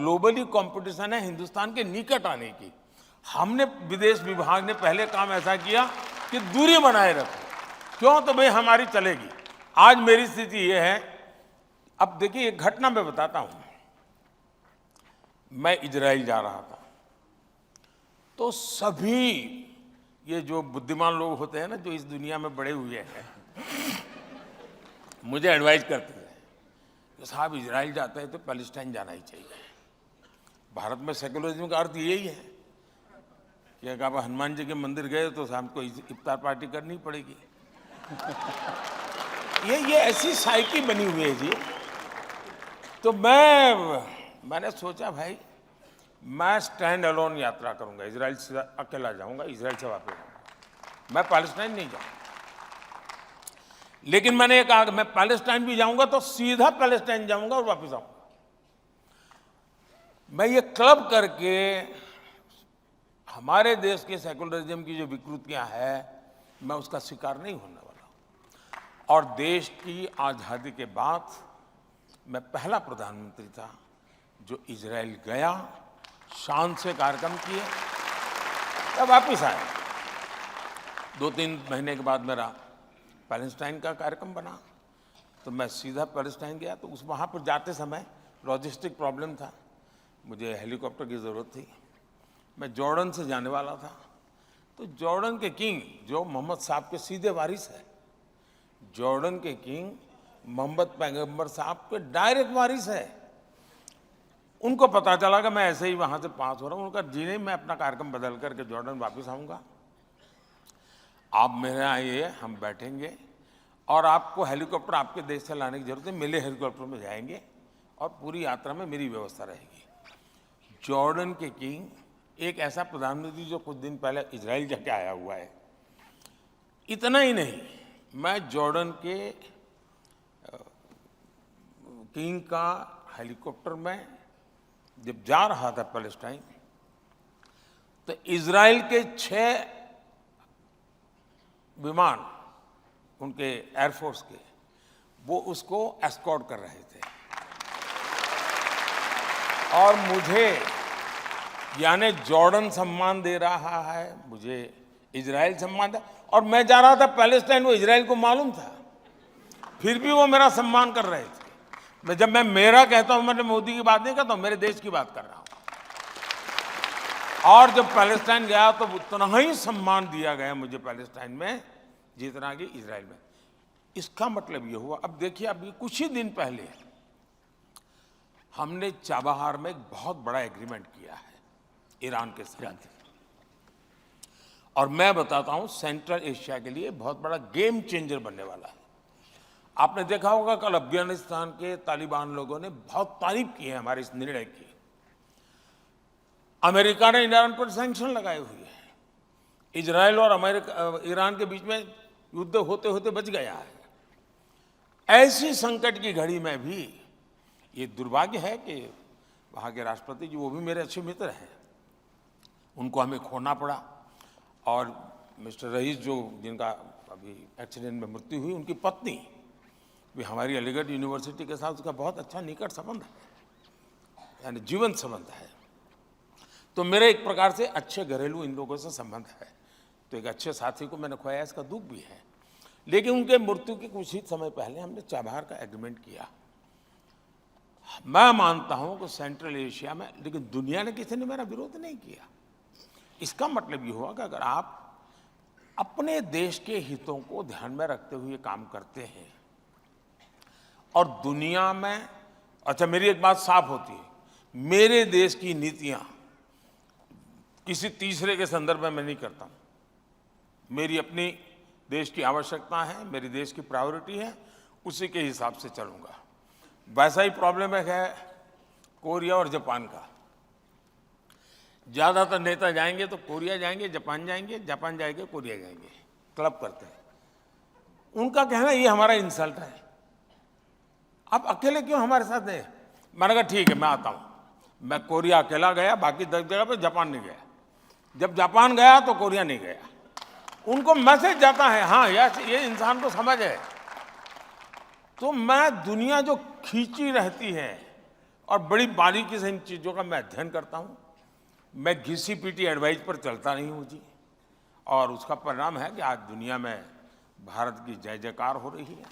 Globally competition है हिंदुस्तान के निकट आने की। हमने विदेश विभाग ने पहले काम ऐसा किया कि दूरी बनाए रखो, क्यों? तो भाई हमारी चलेगी। आज मेरी स्थिति ये है, अब देखिए एक घटना मैं बताता हूं। मैं इजराइल जा रहा था, तो सभी ये जो बुद्धिमान लोग होते हैं ना, जो इस दुनिया में बड़े हुए हैं, मुझे एडवाइस करते थे कि साहब इजराइल जाते हैं तो पैलेस्टाइन जाना ही चाहिए। भारत में सेकुलरिज्म का अर्थ यही है कि अगर आप हनुमान जी के मंदिर गए तो शाम को इफ्तार पार्टी करनी पड़ेगी। ये ऐसी साइकी बनी हुई है जी। तो मैंने सोचा भाई मैं स्टैंड अलोन यात्रा करूंगा, इजराइल से अकेला जाऊंगा, इजराइल से वापस आऊंगा, मैं पैलेस्टाइन नहीं जाऊंगा। लेकिन मैंने ये कहा कि मैं पैलेस्टाइन भी जाऊंगा तो सीधा पैलेस्टाइन जाऊंगा और वापस आऊंगा। मैं ये क्लब करके हमारे देश के सेकुलरिज्म की जो विकृतियां हैं, मैं उसका शिकार नहीं होने वाला। और देश की आज़ादी के बाद मैं पहला प्रधानमंत्री था जो इजराइल गया, शान से कार्यक्रम किए, तब वापिस आया। 2-3 महीने के बाद मेरा पैलेस्टाइन का कार्यक्रम बना, तो मैं सीधा पैलेस्टाइन गया। तो वहाँ पर जाते समय लॉजिस्टिक प्रॉब्लम था, मुझे हेलीकॉप्टर की ज़रूरत थी। मैं जॉर्डन से जाने वाला था, तो जॉर्डन के किंग जो मोहम्मद साहब के सीधे वारिस है, जॉर्डन के किंग मोहम्मद पैगंबर साहब के डायरेक्ट वारिस है, उनको पता चला कि मैं ऐसे ही वहाँ से पास हो रहा हूँ। उनका जी नहीं, मैं अपना कार्यक्रम बदल करके जॉर्डन वापस आऊँगा, आप मेरे आइए, हम बैठेंगे और आपको हेलीकॉप्टर आपके देश से लाने की जरूरत है, मेरे हेलीकॉप्टर में जाएंगे और पूरी यात्रा में मेरी व्यवस्था रहेगी। जॉर्डन के किंग एक ऐसा प्रधानमंत्री जो कुछ दिन पहले इजराइल जाके आया हुआ है। इतना ही नहीं, मैं जॉर्डन के किंग का हेलीकॉप्टर में जब जा रहा था पैलेस्टाइन, तो इजराइल के 6 विमान उनके एयरफोर्स के, वो उसको एस्कॉर्ट कर रहे थे और मुझे, यानी जॉर्डन सम्मान दे रहा है, मुझे इजराइल सम्मान दे, और मैं जा रहा था पैलेस्टाइन, वो इजराइल को मालूम था, फिर भी वो मेरा सम्मान कर रहे थे। जब मैं मेरा कहता हूं, मैंने मोदी की बात नहीं करता हूं, मेरे देश की बात कर रहा हूं। और जब पैलेस्टाइन गया तो उतना ही सम्मान दिया गया मुझे पैलेस्टाइन में जितना कि इजराइल में। इसका मतलब ये हुआ, अब देखिए, अभी कुछ ही दिन पहले हमने चाबहार में एक बहुत बड़ा एग्रीमेंट किया है ईरान के साथ, और मैं बताता हूं सेंट्रल एशिया के लिए बहुत बड़ा गेम चेंजर बनने वाला है। आपने देखा होगा कल अफगानिस्तान के तालिबान लोगों ने बहुत तारीफ की है हमारे इस निर्णय की। अमेरिका ने ईरान पर सैंक्शन लगाए हुए हैं, इजराइल और ईरान के बीच में युद्ध होते होते बच गया है। ऐसी संकट की घड़ी में भी ये दुर्भाग्य है कि वहाँ के राष्ट्रपति जी, वो भी मेरे अच्छे मित्र हैं, उनको हमें खोना पड़ा। और मिस्टर रईस जो जिनका अभी एक्सीडेंट में मृत्यु हुई, उनकी पत्नी भी हमारी अलीगढ़ यूनिवर्सिटी के साथ उसका बहुत अच्छा निकट संबंध है, यानी जीवन संबंध है। तो मेरे एक प्रकार से अच्छे घरेलू इन लोगों से संबंध है। तो एक अच्छे साथी को मैंने खोया, इसका दुख भी है। लेकिन उनके मृत्यु के कुछ ही समय पहले हमने चाबहार का एग्रीमेंट किया। मैं मानता हूं कि सेंट्रल एशिया में, लेकिन दुनिया ने, किसी ने मेरा विरोध नहीं किया। इसका मतलब ये हुआ कि अगर आप अपने देश के हितों को ध्यान में रखते हुए काम करते हैं और दुनिया में, अच्छा मेरी एक बात साफ होती है, मेरे देश की नीतियां किसी तीसरे के संदर्भ में मैं नहीं करता हूं। मेरी अपनी देश की आवश्यकता है, मेरी देश की प्रायोरिटी है, उसी के हिसाब से चलूंगा। वैसा ही प्रॉब्लम है कोरिया और जापान का। ज़्यादातर नेता जाएंगे तो कोरिया जाएंगे, जापान जाएंगे, जापान जाएंगे, कोरिया जाएंगे, क्लब करते हैं। उनका कहना ये हमारा इंसल्ट है, आप अकेले क्यों हमारे साथ नहीं? मैंने कहा ठीक है, मैं आता हूँ। मैं कोरिया अकेला गया, बाकी 10 जगह पर जापान नहीं गया। जब जापान गया तो कोरिया नहीं गया। उनको मैसेज जाता है, हाँ यार ये इंसान को समझ है। तो मैं, दुनिया जो खींची रहती है और बड़ी बारीकी से इन चीज़ों का मैं अध्ययन करता हूँ। मैं घिसी पीटी एडवाइस पर चलता नहीं हूँ जी। और उसका परिणाम है कि आज दुनिया में भारत की जय जयकार हो रही है।